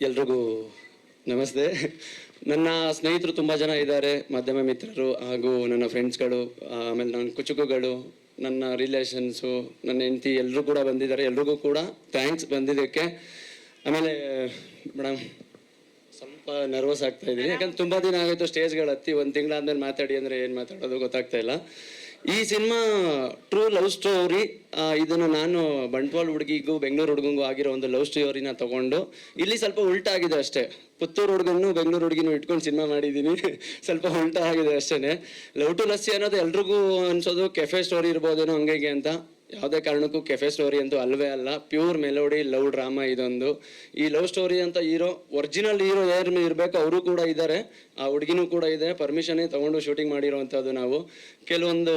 ಎಲ್ರಿಗೂ ನಮಸ್ತೆ. ನನ್ನ ಸ್ನೇಹಿತರು ತುಂಬ ಜನ ಇದ್ದಾರೆ, ಮಾಧ್ಯಮ ಮಿತ್ರರು ಹಾಗೂ ನನ್ನ ಫ್ರೆಂಡ್ಸ್ಗಳು, ಆಮೇಲೆ ನನ್ನ ಕುಚುಕುಗಳು, ನನ್ನ ರಿಲೇಷನ್ಸು, ನನ್ನ ಹೆಂಡತಿ ಎಲ್ಲರೂ ಕೂಡ ಬಂದಿದ್ದಾರೆ. ಎಲ್ರಿಗೂ ಕೂಡ ಥ್ಯಾಂಕ್ಸ್ ಬಂದಿದ್ದಕ್ಕೆ. ಆಮೇಲೆ ಮೇಡಮ್ ಸ್ವಲ್ಪ ನರ್ವಸ್ ಆಗ್ತಾ ಇದ್ದೀನಿ, ಯಾಕಂದ್ರೆ ತುಂಬ ದಿನ ಆಗೋಯ್ತು ಸ್ಟೇಜ್ಗಳು ಹತ್ತಿ. ಒಂದು ತಿಂಗಳಾದ್ಮೇಲೆ ಮಾತಾಡಿ ಅಂದರೆ ಏನು ಮಾತಾಡೋದು ಗೊತ್ತಾಗ್ತಾ ಇಲ್ಲ. ಈ ಸಿನಿಮಾ ಟ್ರೂ ಲವ್ ಸ್ಟೋರಿ. ಇದನ್ನು ನಾನು ಬಂಟ್ವಾಳ ಹುಡುಗಿಗೂ ಬೆಂಗಳೂರು ಹುಡುಗಂಗೂ ಆಗಿರೋ ಒಂದು ಲವ್ ಸ್ಟೋರಿನ ತಗೊಂಡು ಇಲ್ಲಿ ಸ್ವಲ್ಪ ಉಲ್ಟಾ ಆಗಿದೆ ಅಷ್ಟೇ. ಪುತ್ತೂರು ಹುಡುಗನ್ನು ಬೆಂಗಳೂರು ಹುಡುಗಿನೂ ಇಟ್ಕೊಂಡು ಸಿನಿಮಾ ಮಾಡಿದ್ದೀನಿ. ಸ್ವಲ್ಪ ಉಲ್ಟಾ ಆಗಿದೆ ಅಷ್ಟೇ. ಲವ್ ಟು ಲಸ್ಸಿ ಅನ್ನೋದು ಎಲ್ರಿಗೂ ಅನ್ಸೋದು ಕೆಫೆ ಸ್ಟೋರಿ ಇರ್ಬೋದೇನೋ ಹಂಗೆ ಅಂತ. ಯಾವುದೇ ಕಾರಣಕ್ಕೂ ಕೆಫೆ ಸ್ಟೋರಿ ಅಂತೂ ಅಲ್ವೇ ಅಲ್ಲ. ಪ್ಯೂರ್ ಮೆಲೋಡಿ ಲವ್ ಡ್ರಾಮಾ ಇದೊಂದು. ಈ ಲವ್ ಸ್ಟೋರಿ ಅಂತ ಒರಿಜಿನಲ್ ಹೀರೋ ಯಾರು ಇರಬೇಕು ಅವರು ಕೂಡ ಇದ್ದಾರೆ, ಆ ಹುಡುಗಿನೂ ಕೂಡ ಇದೆ. ಪರ್ಮಿಷನ್ನೇ ತೊಗೊಂಡು ಶೂಟಿಂಗ್ ಮಾಡಿರೋವಂಥದ್ದು ನಾವು. ಕೆಲವೊಂದು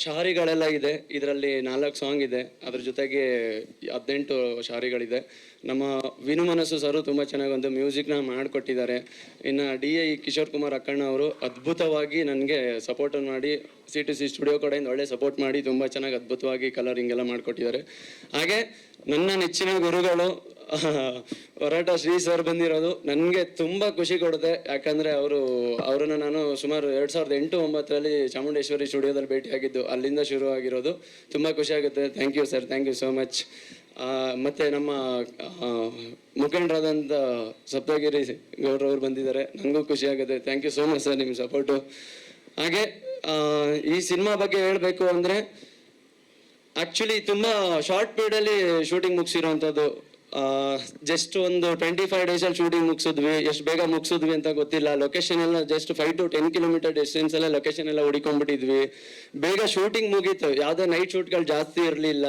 ಶಾರಿಗಳೆಲ್ಲ ಇದೆ ಇದರಲ್ಲಿ, 4 ಸಾಂಗ್ ಇದೆ. ಅದ್ರ ಜೊತೆಗೆ 18 ಶಾರಿಗಳಿದೆ. ನಮ್ಮ ವಿನು ಮನಸ್ಸು ಸರು ತುಂಬ ಚೆನ್ನಾಗಿ ಒಂದು ಮ್ಯೂಸಿಕ್ನ ಮಾಡಿಕೊಟ್ಟಿದ್ದಾರೆ. ಇನ್ನು DI ಕಿಶೋರ್ ಕುಮಾರ್ ಅಕ್ಕಣ್ಣ ಅವರು ಅದ್ಭುತವಾಗಿ ನನಗೆ ಸಪೋರ್ಟನ್ನು ಮಾಡಿ C2C ಸ್ಟುಡಿಯೋ ಕಡೆಯಿಂದ ಒಳ್ಳೆ ಸಪೋರ್ಟ್ ಮಾಡಿ ತುಂಬ ಚೆನ್ನಾಗಿ ಅದ್ಭುತವಾಗಿ ಕಲರಿಂಗ್ ಎಲ್ಲ ಮಾಡಿಕೊಟ್ಟಿದ್ದಾರೆ. ಹಾಗೆ ನನ್ನ ನೆಚ್ಚಿನ ಗುರುಗಳು ಹೊರಟ ಶ್ರೀ ಸರ್ ಬಂದಿರೋದು ನನಗೆ ತುಂಬ ಖುಷಿ ಕೊಡುತ್ತೆ. ಯಾಕಂದರೆ ಅವರನ್ನು ನಾನು ಸುಮಾರು 2008-09 ಚಾಮುಂಡೇಶ್ವರಿ ಸ್ಟುಡಿಯೋದಲ್ಲಿ ಭೇಟಿಯಾಗಿದ್ದು, ಅಲ್ಲಿಂದ ಶುರು ಆಗಿರೋದು. ತುಂಬ ಖುಷಿ ಆಗುತ್ತೆ. Thank you sir, thank you so much. ಮತ್ತು ನಮ್ಮ ಮುಖಂಡರಾದಂಥ ಸಪ್ತಗಿರಿ ಗೌಡ್ರವ್ರು ಬಂದಿದ್ದಾರೆ, ನನಗೂ ಖುಷಿ ಆಗುತ್ತೆ. Thank you so much sir, ನಿಮ್ಮ ಸಪೋರ್ಟು. ಹಾಗೆ ಈ ಸಿನಿಮಾ ಬಗ್ಗೆ ಹೇಳಬೇಕು ಅಂದರೆ, ಆ್ಯಕ್ಚುಲಿ ತುಂಬ ಶಾರ್ಟ್ ಪೀರಿಯಡಲ್ಲಿ ಶೂಟಿಂಗ್ ಮುಗಿಸಿರೋವಂಥದ್ದು. ಜಸ್ಟ್ ಒಂದು 25 ಡೇಸಲ್ಲಿ ಶೂಟಿಂಗ್ ಮುಗಿಸಿದ್ವಿ. ಎಷ್ಟು ಬೇಗ ಮುಗಿಸಿದ್ವಿ ಅಂತ ಗೊತ್ತಿಲ್ಲ. ಲೊಕೇಶನ್ ಎಲ್ಲ ಜಸ್ಟ್ 5 to 10 ಕಿಲೋಮೀಟರ್ ಡಿಸ್ಟೆನ್ಸಲ್ಲೇ ಲೊಕೇಶನ್ ಎಲ್ಲ ಹುಡಿಕೊಂಡ್ಬಿಟ್ಟಿದ್ವಿ. ಬೇಗ ಶೂಟಿಂಗ್ ಮುಗೀತು. ಯಾವುದೇ ನೈಟ್ ಶೂಟ್ಗಳು ಜಾಸ್ತಿ ಇರಲಿಲ್ಲ,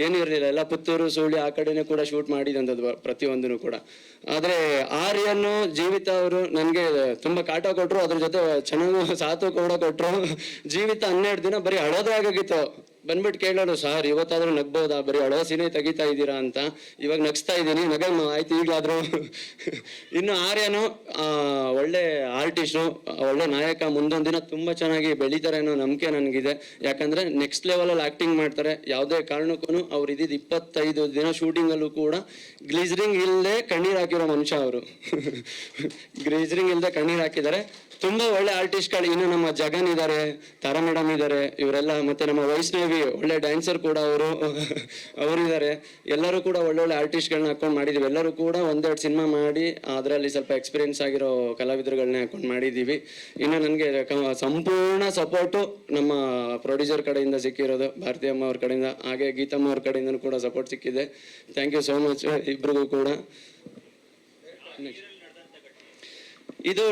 ಏನಿರಲಿಲ್ಲ. ಎಲ್ಲ ಪುತ್ತೂರು, ಸುಳ್ಳಿ ಆ ಕಡೆನೇ ಕೂಡ ಶೂಟ್ ಮಾಡಿದಂಥದ್ದು ಪ್ರತಿಯೊಂದೂ ಕೂಡ. ಆದರೆ ಆರ್ಯನು, ಜೀವಿತ ಅವರು ನನಗೆ ತುಂಬ ಕಾಟ ಕೊಟ್ಟರು, ಅದ್ರ ಜೊತೆ ಚೆನ್ನಾಗಿ ಸಾಥು ಕೂಡ ಕೊಟ್ಟರು. ಜೀವಿತ 12 ದಿನ ಬರೀ ಅಳೋದೇ ಆಗೋಗಿತ್ತು. ಬಂದ್ಬಿಟ್ಟು ಕೇಳೋರು, ಸರ್ ಇವತ್ತಾದ್ರೂ ನಗ್ಬೋದಾ, ಬರೀ ಅಳೋ ಸೀನೆ ತೆಗಿತಾ ಇದ್ದೀರಾ ಅಂತ. ಇವಾಗ ನಗಿಸ್ತಾ ಇದ್ದೀನಿ, ನಗಮ್ಮ ಆಯ್ತು ಈಗಲಾದ್ರು. ಇನ್ನು ಆರ್ಯನು ಒಳ್ಳೆ ಆರ್ಟಿಸ್ಟು, ಒಳ್ಳೆ ನಾಯಕ. ಮುಂದೊಂದು ದಿನ ತುಂಬ ಚೆನ್ನಾಗಿ ಬೆಳೀತಾರೆ ಅನ್ನೋ ನಂಬಿಕೆ ನನಗಿದೆ. ಯಾಕಂದರೆ ನೆಕ್ಸ್ಟ್ ಲೆವೆಲಲ್ಲಿ ಆ್ಯಕ್ಟಿಂಗ್ ಮಾಡ್ತಾರೆ. ಯಾವುದೇ ಕಾರಣಕ್ಕೂ ಅವ್ರು ಇದ್ದಿದ್ದು 25 ದಿನ ಶೂಟಿಂಗಲ್ಲೂ ಕೂಡ ಗ್ಲಿಸರಿಂಗ್ ಇಲ್ಲದೆ ಕಣ್ಣೀರು ಹಾಕಿರೋ ಮನುಷ್ಯ ಅವರು. ಗ್ಲಿಸರಿಂಗ್ ಇಲ್ಲದೆ ಕಣ್ಣೀರು ಹಾಕಿದ್ದಾರೆ. ತುಂಬ ಒಳ್ಳೆ ಆರ್ಟಿಸ್ಟ್ಗಳು. ಇನ್ನು ನಮ್ಮ ಜಗನ್ ಇದ್ದಾರೆ, ತಾರಾ ಮೇಡಮ್ ಇದ್ದಾರೆ, ಇವರೆಲ್ಲ. ಮತ್ತು ನಮ್ಮ ವೈಷ್ಣವಿ ಒಳ್ಳೆ ಡ್ಯಾನ್ಸರ್ ಕೂಡ ಅವರಿದ್ದಾರೆ. ಎಲ್ಲರೂ ಕೂಡ ಒಳ್ಳೊಳ್ಳೆ ಆರ್ಟಿಸ್ಟ್ಗಳನ್ನ ಹಾಕೊಂಡು ಮಾಡಿದ್ದೀವಿ. ಎಲ್ಲರೂ ಕೂಡ 1-2 ಸಿನಿಮಾ ಮಾಡಿ ಅದರಲ್ಲಿ ಸ್ವಲ್ಪ ಎಕ್ಸ್ಪೀರಿಯನ್ಸ್ ಆಗಿರೋ ಕಲಾವಿದರುಗಳನ್ನೇ ಹಾಕೊಂಡು ಮಾಡಿದ್ದೀವಿ. ಇನ್ನು ನನಗೆ ಸಂಪೂರ್ಣ ಸಪೋರ್ಟು ನಮ್ಮ ಪ್ರೊಡ್ಯೂಸರ್ ಕಡೆಯಿಂದ ಸಿಕ್ಕಿರೋದು, ಭಾರತಿ ಅಮ್ಮ ಅವ್ರ ಕಡೆಯಿಂದ. ಹಾಗೆ ಗೀತಮ್ಮ ಅವ್ರ ಕಡೆಯಿಂದನೂ ಕೂಡ ಸಪೋರ್ಟ್ ಸಿಕ್ಕಿದೆ. ಥ್ಯಾಂಕ್ ಯು ಸೋ ಮಚ್ ಇಬ್ರಿಗೂ ಕೂಡ. ಇದು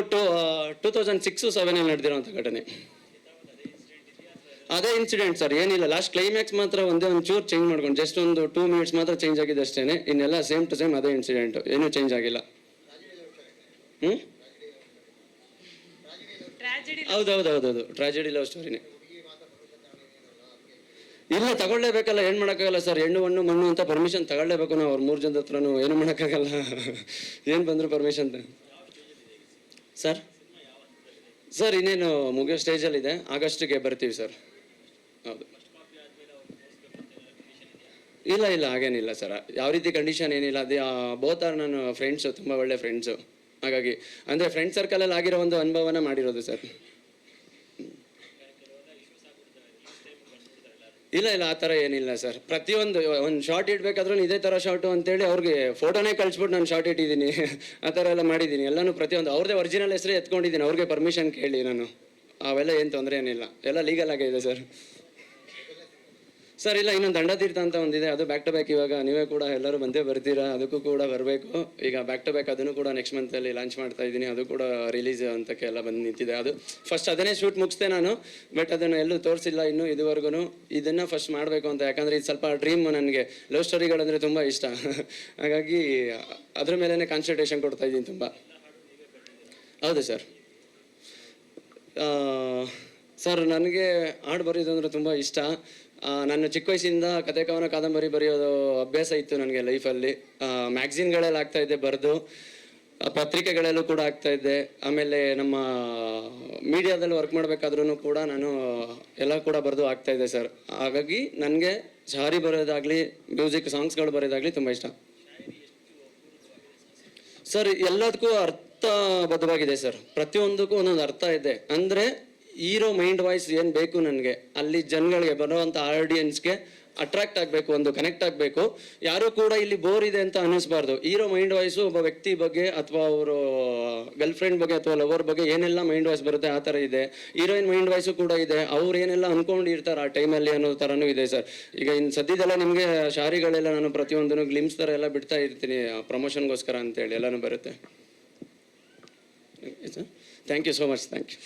2006-07 ನಡೆದಿರೋಂಥ ಘಟನೆ. ಅದೇ ಇನ್ಸಿಡೆಂಟ್ ಸರ್, ಏನಿಲ್ಲ. ಲಾಸ್ಟ್ ಕ್ಲೈಮ್ಯಾಕ್ಸ್ ಮಾತ್ರ ಒಂಚೂರು ಚೇಂಜ್ ಮಾಡ್ಕೊಂಡು, ಜಸ್ಟ್ ಒಂದು 2 ಮಿನಿಟ್ಸ್ ಮಾತ್ರ ಚೇಂಜ್ ಆಗಿದೆ ಅಷ್ಟೇ. ಇನ್ನೆಲ್ಲ ಸೇಮ್ ಟು ಸೇಮ್ ಅದೇ ಇನ್ಸಿಡೆಂಟ್, ಏನೂ ಚೇಂಜ್ ಆಗಿಲ್ಲ. ಹೌದೌದೌದೌದು, ಟ್ರಾಜಿಡಿ ಲವ್ ಸ್ಟೋರಿನೇ. ಇಲ್ಲ, ತಗೊಳ್ಳೇಬೇಕಲ್ಲ, ಏನು ಮಾಡೋಕ್ಕಾಗಲ್ಲ ಸರ್. ಹೆಣ್ಣು ಮಣ್ಣು ಮಣ್ಣು ಅಂತ ಪರ್ಮಿಷನ್ ತಗೊಳ್ಳೇಬೇಕು ನಾವು. ಅವ್ರು 3 ಜನದ ಹತ್ರನೂ ಏನು ಮಾಡೋಕ್ಕಾಗಲ್ಲ. ಏನು ಬಂದರು ಪರ್ಮಿಷನ್ ಸರ್ ಇನ್ನೇನು ಮುಗಿಯೋ ಸ್ಟೇಜಲ್ಲಿದೆ. ಆಗಸ್ಟಿಗೆ ಬರ್ತೀವಿ ಸರ್. ಹೌದು. ಇಲ್ಲ ಹಾಗೇನಿಲ್ಲ ಸರ್, ಯಾವ ರೀತಿ ಕಂಡೀಷನ್ ಏನಿಲ್ಲ. ಅದೇ ಬೋತ್ ಆರ್ ನನ್ನ ಫ್ರೆಂಡ್ಸು, ತುಂಬ ಒಳ್ಳೆ ಫ್ರೆಂಡ್ಸು. ಹಾಗಾಗಿ ಅಂದರೆ ಫ್ರೆಂಡ್ ಸರ್ಕಲಲ್ಲಿ ಆಗಿರೋ ಒಂದು ಅನುಭವನ ಮಾಡಿರೋದು ಸರ್. ಇಲ್ಲ ಆ ಥರ ಏನಿಲ್ಲ ಸರ್. ಪ್ರತಿಯೊಂದು ಒಂದು ಶಾರ್ಟ್ ಇಡಬೇಕಾದ್ರೂ ಇದೇ ಥರ ಶಾರ್ಟು ಅಂತೇಳಿ ಅವ್ರಿಗೆ ಫೋಟೋನೇ ಕಳಿಸ್ಬಿಟ್ಟು ನಾನು ಶಾರ್ಟ್ ಇಟ್ಟಿದ್ದೀನಿ. ಆ ಥರ ಎಲ್ಲ ಮಾಡಿದ್ದೀನಿ. ಎಲ್ಲನೂ ಪ್ರತಿಯೊಂದು ಅವ್ರದ್ದೇ ಒರಿಜಿನಲ್ ಹೆಸರೇ ಎತ್ಕೊಂಡಿದ್ದೀನಿ. ಅವ್ರಿಗೆ ಪರ್ಮಿಷನ್ ಕೇಳಿ ನಾನು. ಅವೆಲ್ಲ ಏನು ತೊಂದರೆ ಏನಿಲ್ಲ, ಎಲ್ಲ ಲೀಗಲ್ ಆಗಿದೆ ಸರ್. ಸರ್ ಇಲ್ಲ, ಇನ್ನೊಂದು ದಂಡತೀರ್ಥ ಅಂತ ಒಂದಿದೆ, ಅದು ಬ್ಯಾಕ್ ಟು ಬ್ಯಾಕ್. ಇವಾಗ ನೀವೇ ಕೂಡ ಎಲ್ಲರೂ ಬಂದೇ ಬರ್ತೀರಾ, ಅದಕ್ಕೂ ಕೂಡ ಬರಬೇಕು. ಈಗ ಬ್ಯಾಕ್ ಟು ಬ್ಯಾಕ್ ಅದನ್ನು ಕೂಡ ನೆಕ್ಸ್ಟ್ ಮಂತಲ್ಲಿ ಲಾಂಚ್ ಮಾಡ್ತಾ ಇದ್ದೀನಿ. ಅದು ಕೂಡ ರಿಲೀಸ್ ಅಂತಕ್ಕೆ ಎಲ್ಲ ಬಂದು ನಿಂತಿದೆ. ಅದು ಫಸ್ಟ್ ಅದನ್ನೇ ಶೂಟ್ ಮುಗಿಸ್ದೆ ನಾನು, ಬಟ್ ಅದನ್ನು ಎಲ್ಲೂ ತೋರಿಸಿಲ್ಲ ಇನ್ನೂ ಇದುವರೆಗೂ. ಇದನ್ನು ಫಸ್ಟ್ ಮಾಡಬೇಕು ಅಂತ, ಯಾಕಂದರೆ ಇದು ಸ್ವಲ್ಪ ಡ್ರೀಮ್. ನನಗೆ ಲವ್ ಸ್ಟೋರಿಗಳಂದರೆ ತುಂಬ ಇಷ್ಟ. ಹಾಗಾಗಿ ಅದ್ರ ಮೇಲೇ ಕಾನ್ಸಂಟ್ರೇಷನ್ ಕೊಡ್ತಾ ಇದ್ದೀನಿ ತುಂಬ. ಹೌದು ಸರ್ ನನಗೆ ಹಾಡು ಬರೆಯೋದು ಅಂದರೆ ತುಂಬ ಇಷ್ಟ. ನಾನು ಚಿಕ್ಕ ವಯಸ್ಸಿಂದ ಕತೆ ಕವನ ಕಾದಂಬರಿ ಬರೆಯೋದು ಅಭ್ಯಾಸ ಇತ್ತು ನನಗೆ ಲೈಫಲ್ಲಿ. ಮ್ಯಾಗ್ಝಿನ್ಗಳಲ್ಲಿ ಆಗ್ತಾಯಿದ್ದೆ ಬರೆದು, ಪತ್ರಿಕೆಗಳಲ್ಲೂ ಕೂಡ ಆಗ್ತಾಯಿದ್ದೆ. ಆಮೇಲೆ ನಮ್ಮ ಮೀಡಿಯಾದಲ್ಲಿ ವರ್ಕ್ ಮಾಡಬೇಕಾದ್ರೂ ಕೂಡ ನಾನು ಎಲ್ಲ ಕೂಡ ಬರೆದು ಆಗ್ತಾಯಿದ್ದೆ ಸರ್. ಹಾಗಾಗಿ ನನಗೆ ಶಾರಿ ಬರೋದಾಗಲಿ, ಮ್ಯೂಸಿಕ್ ಸಾಂಗ್ಸ್ಗಳು ಬರೋದಾಗಲಿ ತುಂಬ ಇಷ್ಟ. ಸರ್ ಎಲ್ಲದಕ್ಕೂ ಅರ್ಥಬದ್ಧವಾಗಿದೆ ಸರ್, ಪ್ರತಿಯೊಂದಕ್ಕೂ ಒಂದೊಂದು ಅರ್ಥ ಇದೆ. ಅಂದರೆ ಹೀರೋ ಮೈಂಡ್ ವಾಯ್ಸ್ ಏನು ಬೇಕು ನನಗೆ, ಅಲ್ಲಿ ಜನಗಳಿಗೆ ಬರುವಂಥ ಆಡಿಯನ್ಸ್ಗೆ ಅಟ್ರಾಕ್ಟ್ ಆಗಬೇಕು, ಒಂದು ಕನೆಕ್ಟ್ ಆಗಬೇಕು. ಯಾರು ಕೂಡ ಇಲ್ಲಿ ಬೋರ್ ಇದೆ ಅಂತ ಅನ್ನಿಸ್ಬಾರ್ದು. ಹೀರೋ ಮೈಂಡ್ ವಾಯ್ಸು ಒಬ್ಬ ವ್ಯಕ್ತಿ ಬಗ್ಗೆ ಅಥವಾ ಅವರು ಗರ್ಲ್ ಫ್ರೆಂಡ್ ಬಗ್ಗೆ ಅಥವಾ ಲವರ್ ಬಗ್ಗೆ ಏನೆಲ್ಲ ಮೈಂಡ್ ವಾಯ್ಸ್ ಬರುತ್ತೆ ಆ ಥರ ಇದೆ. ಹೀರೋಯಿನ್ ಮೈಂಡ್ ವಾಯ್ಸು ಕೂಡ ಇದೆ, ಅವ್ರು ಏನೆಲ್ಲ ಅನ್ಕೊಂಡಿರ್ತಾರೆ ಆ ಟೈಮಲ್ಲಿ ಅನ್ನೋ ಥರನೂ ಇದೆ ಸರ್. ಈಗ ಇನ್ನು ಸದ್ಯದೆಲ್ಲ ನಿಮಗೆ ಶಾರಿಗಳೆಲ್ಲ ನಾನು ಪ್ರತಿಯೊಂದನ್ನು ಗ್ಲಿಮ್ಸ್ ಥರ ಎಲ್ಲ ಬಿಡ್ತಾ ಇರ್ತೀನಿ ಪ್ರಮೋಷನ್ಗೋಸ್ಕರ ಅಂತೇಳಿ ಎಲ್ಲನೂ ಬರುತ್ತೆ. Thank you so much, thank you.